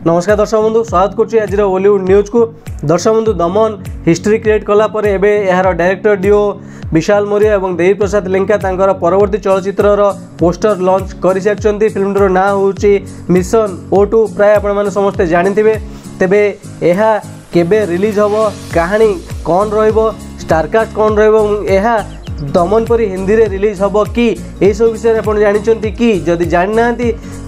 नमस्कार दर्शक बंधु स्वागत करुच्ची आज बॉलीवुड न्यूज को। दर्शक बंधु दमन हिस्ट्री क्रिएट कलापर एवं यार डायरेक्टर डिओ विशाल मौर्य और देवी प्रसाद लेंका तांकर परवर्ती चलचित्र पोस्टर लॉन्च कर सारी। फिल्म ना हूँ मिशन O2 प्राय आपण समस्ते जानी तेबे यह केबे रिलीज हम कहानी कौन स्टारकास्ट कौन रहा दमन परी हिंदी रे रिलीज हम कि यह सब विषय आप जानते कि जदि जानी ना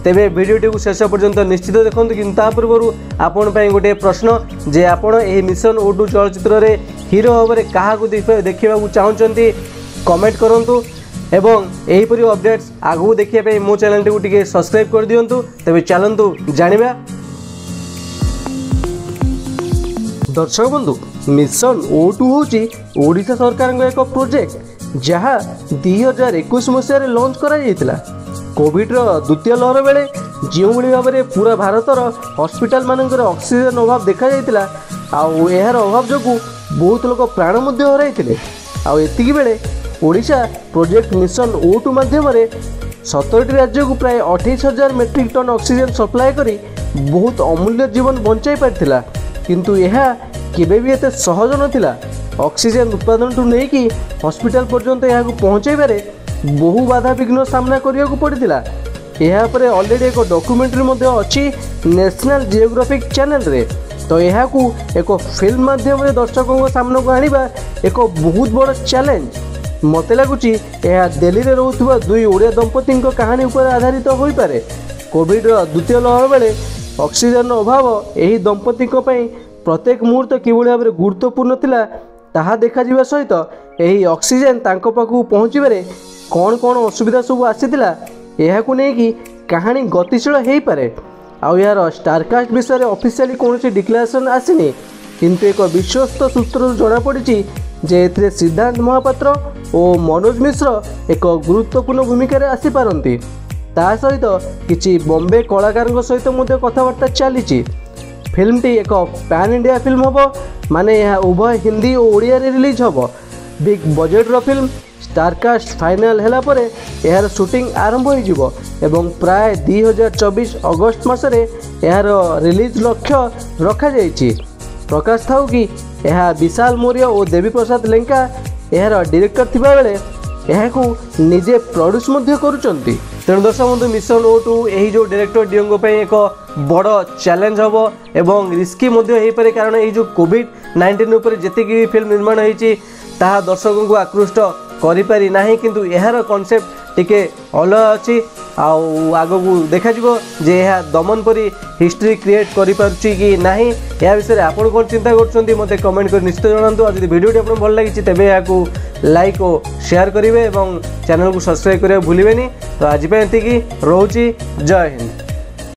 तेबे वीडियोटी को शेष पर्यंत निश्चित देखो। किंतु पूर्व आपण गोटे प्रश्न जे आपण यह मिशन O2 चलचित्र रे हीरो भाव में क्या देखा चाहते कमेंट करूँ एवं यहीपरी अपडेट्स आगू देखिए मो चैनल को टिके सब्सक्राइब कर दिंतु। तेबे चलतु जानिबा। दर्शक बंधु मिशन O2 हूँ ओडिशा सरकार एक प्रोजेक्ट जहाँ 2021 मसीह लॉन्च करा कोविड द्वितीय लहर बेले जो भाव में पूरा भारतर हॉस्पिटल मानक ऑक्सीजन अभाव देखा यार अभाव जो बहुत लोग प्राण हराई आती बेले ओडिशा प्रोजेक्ट मिशन O2 माध्यम 17 राज्य को प्राय 28,000 मेट्रिक टन ऑक्सीजन सप्लाय करी बहुत अमूल्य जीवन बंचाई पारिथिला। किंतु यह केबे भी एते सहज नथिला। ऑक्सीजन उत्पादन टू नहीं कि हॉस्पिटल पर्यंत यहाँ पहुँचे बहु बाधा विघ्न सामना करने को पड़ता। यह पर ऑलरेडी एक डॉक्यूमेंट्री अच्छी नेशनल जियोग्राफिक चैनल रे तो यह एक फिल्म माध्यम दर्शकों सामना को आनिबा एक बहुत बड़ चैलेंज मत लगुच। यह दिल्ली में रोथुवा दुई ओडिया दंपति कहानी उपर आधारित हो पारे। कोविड द्वितीय लहर बेले ऑक्सीजन अभाव यही दंपति प्रत्येक मुहूर्त किभली भाव में गुरुत्वपूर्ण थिला ताहा देखा जिबा सहित यही ऑक्सीजन तांको पाखु पहुँचबारे कौन कौन असुविधा सब आसीथिला यह को नहीं कहानी गतिशील हो पारे। आउ यार स्टारकास्ट विषय में ऑफिशियली कौन डिक्लेरेशन आसीनी किंतु एक विश्वस्त सूत्र जना पड़ी जे एथिरे सिद्धांत महापात्र और मनोज मिश्र एक गुरुत्वपूर्ण भूमिका आसीपारती। ता सहित किछि बॉम्बे कलाकार सहित कथबार्ता चली। फिल्मटी एक पैन इंडिया फिल्म हम माने यह उभय हिंदी और ओडिया रे रिलीज हम। बिग बजेट्र फिल्म स्टारकास्ट फाइनल है यार शूटिंग आरंभ हो प्राय 2024 अगस्त मसरे यार रिलीज लक्ष्य रखा जाइछि। प्रकाश थाउ कि यह विशाल मौर्य और देवी प्रसाद लेंका यार डायरेक्टर थिबा बेले यह को निजे प्रोड्यूस करुचंती। तेणु दर्शक बंधु मिशन O2 यही जो डायरेक्टर डिओ एक बड़ चैलेंज हम एवं रिस्की हो पारे कारण ये जो कोविड-19 उपर जी फिल्म निर्माण होती ताहा दर्शकों को आकृष्ट करिपारि नाही। किंतु यार कॉन्सेप्ट टिके अलग अच्छी आगो देखा जे यह दमन परी हिस्ट्री क्रिएट करि कि नाही या विषय आपण कौन चिंता करछंती मते कमेंट कर निश्चित जणांतु। आज वीडियोटी आपन भल लागिछि तेबे याकू लाइक और शेयर करेंगे और चैनल को सब्सक्राइब करिया भूलिबेनी। तो आज पे एतिकी रहूची। जय हिंद।